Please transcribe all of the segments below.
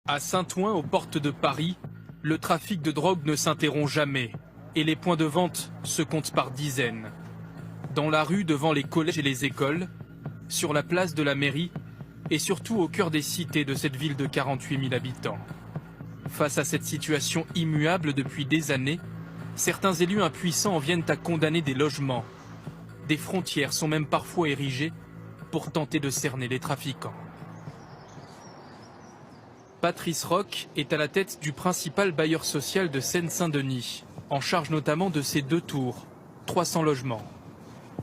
À Saint-Ouen, aux portes de Paris, le trafic de drogue ne s'interrompt jamais et les points de vente se comptent par dizaines. Dans la rue, devant les collèges et les écoles, sur la place de la mairie et surtout au cœur des cités de cette ville de 48 000 habitants. Face à cette situation immuable depuis des années, certains élus impuissants en viennent à condamner des logements. Des frontières sont même parfois érigées pour tenter de cerner les trafiquants. Patrice Roch est à la tête du principal bailleur social de Seine-Saint-Denis, en charge notamment de ses 2 tours, 300 logements.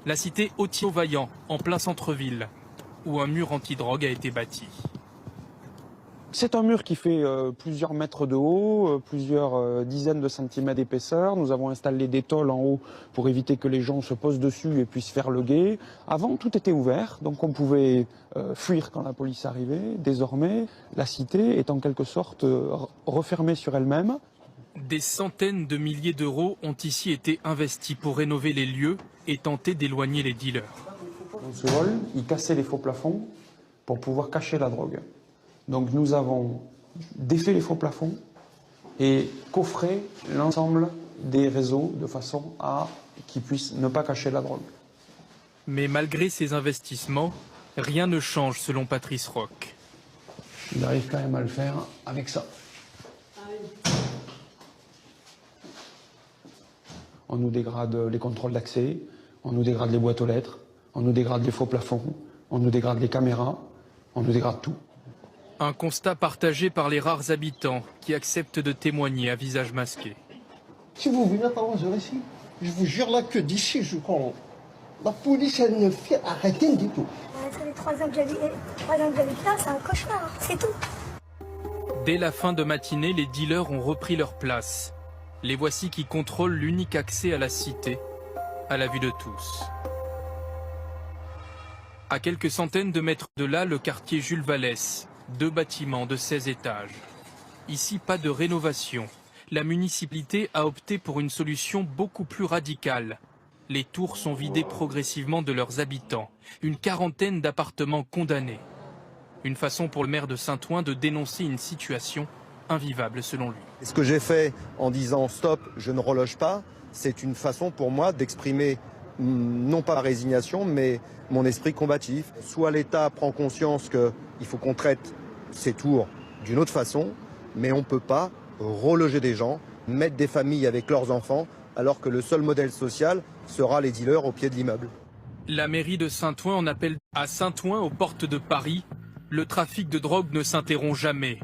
La cité Authier-Vaillant, en plein centre-ville, où un mur anti-drogue a été bâti. C'est un mur qui fait plusieurs mètres de haut, plusieurs dizaines de centimètres d'épaisseur. Nous avons installé des tôles en haut pour éviter que les gens se posent dessus et puissent faire le guet. Avant, tout était ouvert, donc on pouvait fuir quand la police arrivait. Désormais, la cité est en quelque sorte refermée sur elle-même. Des centaines de milliers d'euros ont ici été investis pour rénover les lieux et tenter d'éloigner les dealers. Dans ce vol, ils cassaient les faux plafonds pour pouvoir cacher la drogue. Donc nous avons défait les faux plafonds et coffré l'ensemble des réseaux de façon à qu'ils puissent ne pas cacher la drogue. Mais malgré ces investissements, rien ne change selon Patrice Roch. Il arrive quand même à le faire avec ça. On nous dégrade les contrôles d'accès, on nous dégrade les boîtes aux lettres, on nous dégrade les faux plafonds, on nous dégrade les caméras, on nous dégrade tout. Un constat partagé par les rares habitants qui acceptent de témoigner à visage masqué. Si vous venez attendre ici, je vous jure là que d'ici, la police, elle ne fait rien du tout. Les 3 ans que j'habite là, c'est un cauchemar, c'est tout. Dès la fin de matinée, les dealers ont repris leur place. Les voici qui contrôlent l'unique accès à la cité, à la vue de tous. À quelques centaines de mètres de là, le quartier Jules Vallès. 2 bâtiments de 16 étages. Ici, pas de rénovation. La municipalité a opté pour une solution beaucoup plus radicale. Les tours sont vidées progressivement de leurs habitants. Une quarantaine d'appartements condamnés. Une façon pour le maire de Saint-Ouen de dénoncer une situation invivable selon lui. Ce que j'ai fait en disant stop, je ne reloge pas, c'est une façon pour moi d'exprimer non pas la résignation, mais mon esprit combatif. Soit l'État prend conscience qu'il faut qu'on traite ces tours d'une autre façon, mais on ne peut pas reloger des gens, mettre des familles avec leurs enfants, alors que le seul modèle social sera les dealers au pied de l'immeuble. La mairie de Saint-Ouen en appelle à Saint-Ouen, aux portes de Paris. Le trafic de drogue ne s'interrompt jamais